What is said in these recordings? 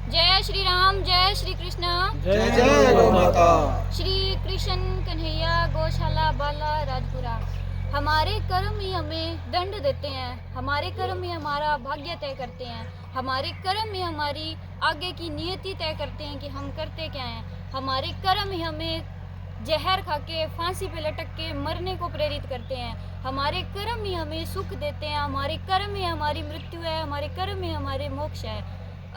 जय श्री राम, जय श्री कृष्ण, जय जय गौ माता। श्री कृष्ण कन्हैया गौशाला बाला राजपुरा। हमारे कर्म ही हमें दंड देते हैं, हमारे कर्म ही हमारा भाग्य तय करते हैं, हमारे कर्म ही हमारी आगे की नियति तय करते हैं कि हम करते क्या हैं। हमारे कर्म ही हमें जहर खा के फांसी पे लटक के मरने को प्रेरित करते हैं। हमारे कर्म ही हमें सुख देते हैं, हमारे कर्म ही हमारी मृत्यु है, हमारे कर्म ही हमारे मोक्ष है।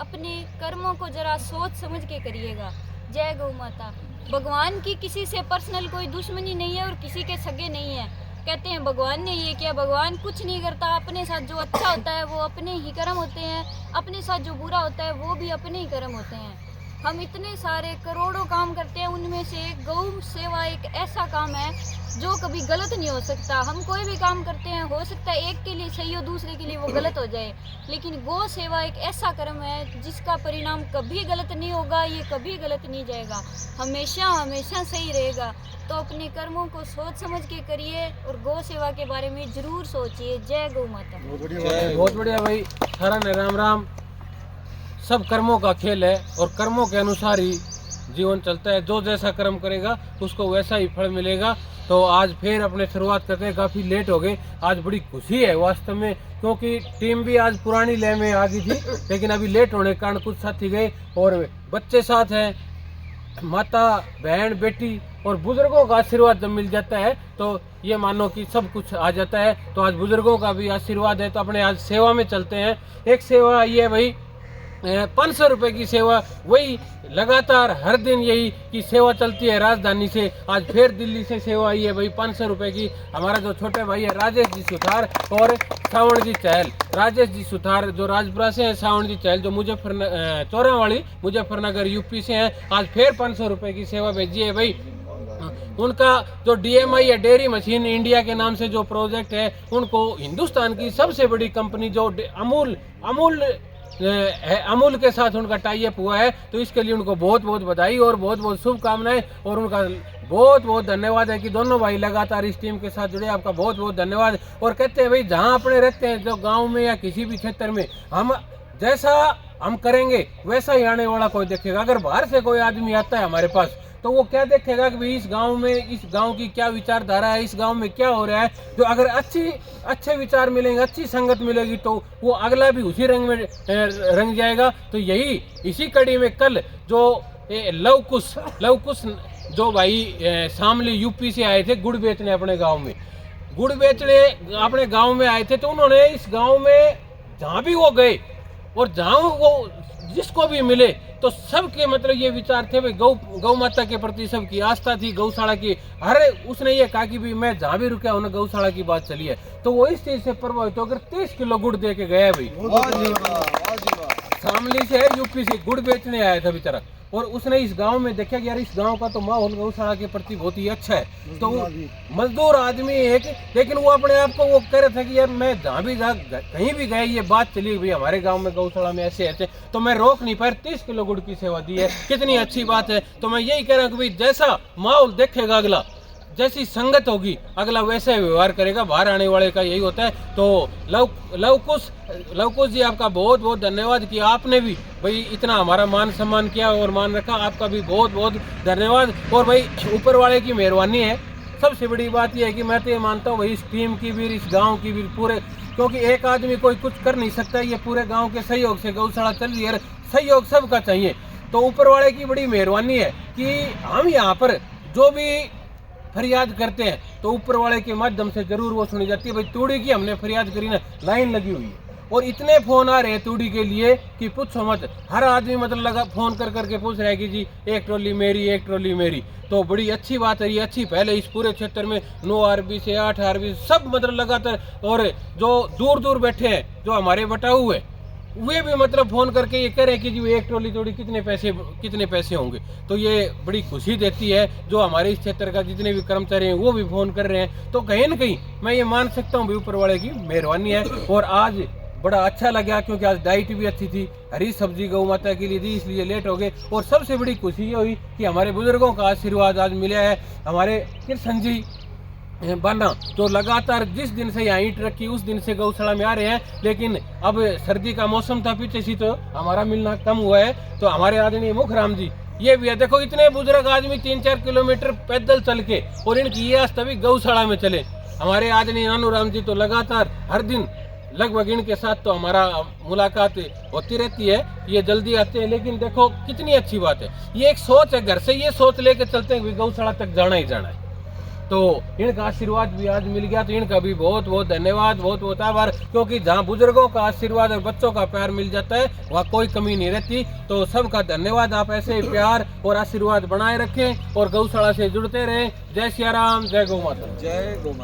अपने कर्मों को जरा सोच समझ के करिएगा। जय गौ माता। भगवान की किसी से पर्सनल कोई दुश्मनी नहीं है और किसी के सगे नहीं है। कहते हैं भगवान ने ये किया, भगवान कुछ नहीं करता। अपने साथ जो अच्छा होता है वो अपने ही कर्म होते हैं, अपने साथ जो बुरा होता है वो भी अपने ही कर्म होते हैं। हम इतने सारे करोड़ों काम करते हैं, उनमें से गौ सेवा एक ऐसा काम है जो कभी गलत नहीं हो सकता। हम कोई भी काम करते हैं, हो सकता है एक के लिए सही हो, दूसरे के लिए वो गलत हो जाए, लेकिन गौ सेवा एक ऐसा कर्म है जिसका परिणाम कभी गलत नहीं होगा, ये कभी गलत नहीं जाएगा, हमेशा हमेशा सही रहेगा। तो अपने कर्मों को सोच समझ के करिए और गौ सेवा के बारे में जरूर सोचिए। जय गौ माता। बहुत बढ़िया भाई, सारा ने राम राम। सब कर्मों का खेल है और कर्मों के अनुसार ही जीवन चलता है। जो जैसा कर्म करेगा उसको वैसा ही फल मिलेगा। तो आज फिर अपने शुरुआत करते हैं। काफ़ी लेट हो गए, आज बड़ी खुशी है वास्तव में, क्योंकि टीम भी आज पुरानी लय में आ गई थी, लेकिन अभी लेट होने के कारण कुछ साथी गए और बच्चे साथ हैं, माता बहन बेटी और बुजुर्गों का आशीर्वाद जब मिल जाता है तो ये मानो कि सब कुछ आ जाता है। तो आज बुजुर्गों का भी आशीर्वाद है। तो अपने आज सेवा में चलते हैं। एक सेवा ये है भाई, 500 रुपये की सेवा, वही लगातार हर दिन यही की सेवा चलती है राजधानी से। आज फिर दिल्ली से सेवा आई है भाई 500 रुपये की। हमारा जो छोटे भाई है राजेश जी सुथार और सावण जी चहल। राजेश जी सुथार जो राजपुरा से हैं, सावण जी चहल जो चौरावाड़ी मुजफ्फरनगर यूपी से हैं। आज फिर 500 रुपये की सेवा भेजी है भाई। उनका जो DMI है, डेयरी मशीन इंडिया के नाम से जो प्रोजेक्ट है, उनको हिंदुस्तान की सबसे बड़ी कंपनी जो अमूल के साथ उनका टाई अप हुआ है। तो इसके लिए उनको बहुत बहुत बधाई और बहुत बहुत शुभकामनाएं और उनका बहुत बहुत धन्यवाद है कि दोनों भाई लगातार इस टीम के साथ जुड़े। आपका बहुत बहुत धन्यवाद। और कहते हैं भाई, जहां अपने रहते हैं, जो गांव में या किसी भी क्षेत्र में, हम जैसा हम करेंगे वैसा ही आने वाला कोई देखेगा। अगर बाहर से कोई आदमी आता है हमारे पास तो वो क्या देखेगा कि भाई इस गांव में, इस गांव की क्या विचारधारा है, इस गांव में क्या हो रहा है। तो अगर अच्छे विचार मिलेंगे, अच्छी संगत मिलेगी तो वो अगला भी उसी रंग में रंग जाएगा। तो यही इसी कड़ी में कल जो लवकुश जो भाई शामली यूपी से आए थे गुड़ बेचने अपने गाँव में, गुड़ बेचने अपने गाँव में आए थे। तो उन्होंने इस गाँव में जहाँ भी वो गए और जहाँ वो जिसको भी मिले तो सबके मतलब ये विचार थे भाई, गौ माता के प्रति सबकी आस्था थी, गौशाला की। हर उसने ये कहा कि भाई मैं जहाँ भी रुका हूँ गौशाला की बात चली है। तो वो इस चीज से प्रभावित होकर 30 किलो गुड़ दे के गया भाई। शामली से यूपी से गुड़ बेचने आया था बेचारा। और उसने इस गांव में देखा कि यार इस गांव का तो माहौल गौशाला के प्रति बहुत ही अच्छा है। तो वो मजदूर आदमी है लेकिन वो अपने आप को वो कह रहा था कि यार मैं जहाँ भी कहीं भी गए ये बात चली भाई हमारे गांव में गौशाला में ऐसे ऐसे, तो मैं रोक नहीं पाया। 30 किलो गुड़ की सेवा दी है, कितनी अच्छी बात है। तो मैं यही कह रहा हूँ कि भाई जैसा माहौल देखेगा अगला, जैसी संगत होगी अगला वैसे व्यवहार करेगा। बाहर आने वाले का यही होता है। तो लवकुश जी आपका बहुत बहुत धन्यवाद कि आपने भी भाई इतना हमारा मान सम्मान किया और मान रखा। आपका भी बहुत बहुत धन्यवाद। और भाई ऊपर वाले की मेहरबानी है। सबसे बड़ी बात यह है कि मैं तो ये मानता हूँ भाई इस टीम की भी, इस गाँव की भी, पूरे, क्योंकि एक आदमी कोई कुछ कर नहीं सकता। ये पूरे गाँव के सहयोग से गौशाला चल रही है, सहयोग सबका चाहिए। तो ऊपर वाले की बड़ी मेहरबानी है कि हम यहाँ पर जो भी फरियाद करते हैं तो ऊपर वाले के माध्यम से जरूर वो सुनी जाती है। भाई तूड़ी की हमने फरियाद करी ना, लाइन लगी हुई है और इतने फोन आ रहे हैं तूड़ी के लिए कि पूछो मत। हर आदमी मतलब लगा फोन कर करके पूछ रहा है कि जी एक ट्रॉली मेरी, एक ट्रॉली मेरी। तो बड़ी अच्छी बात है ये, अच्छी पहले इस पूरे क्षेत्र में 9 RB से 8 RB सब मतलब लगातार। और जो दूर दूर बैठे हैं जो हमारे बटाऊ है वे भी मतलब फोन करके ये कह रहे हैं कि जी एक ट्रॉली तोड़ी कितने पैसे होंगे। तो ये बड़ी खुशी देती है। जो हमारे इस क्षेत्र का जितने भी कर्मचारी हैं वो भी फोन कर रहे हैं। तो कहीं ना कहीं मैं ये मान सकता हूँ ऊपर वाले की मेहरबानी है। और आज बड़ा अच्छा लगा क्योंकि आज डाइट भी अच्छी थी, हरी सब्जी गौ माता के लिए दी, इसलिए लेट हो गए। और सबसे बड़ी खुशी ये हुई कि हमारे बुजुर्गों का आशीर्वाद आज मिला है। हमारे कृष्ण जी बना तो लगातार जिस दिन से यहाँ ईंट रखी उस दिन से गौशाला में आ रहे हैं, लेकिन अब सर्दी का मौसम था पीछे से तो हमारा मिलना कम हुआ है। तो हमारे आदरणीय मुखराम जी ये भी है, देखो इतने बुजुर्ग आदमी 3-4 किलोमीटर पैदल चल के, और इनकी ये आस्था भी गौशाला में चले। हमारे आदरणीय नानूराम जी तो लगातार हर दिन लगभग इनके साथ तो हमारा मुलाकात होती रहती है, ये जल्दी आते हैं। लेकिन देखो कितनी अच्छी बात है, ये एक सोच है, घर से ये सोच लेके चलते हैं कि गौशाला तक जाना ही जाना है। तो इनका आशीर्वाद भी आज मिल गया, तो इनका भी बहुत बहुत धन्यवाद, बहुत बहुत आभार। क्योंकि जहाँ बुजुर्गों का आशीर्वाद और बच्चों का प्यार मिल जाता है वहाँ कोई कमी नहीं रहती। तो सबका धन्यवाद, आप ऐसे ही प्यार और आशीर्वाद बनाए रखें और गौशाला से जुड़ते रहें। जय सिया राम, जय गौ माता। जय गौ माता।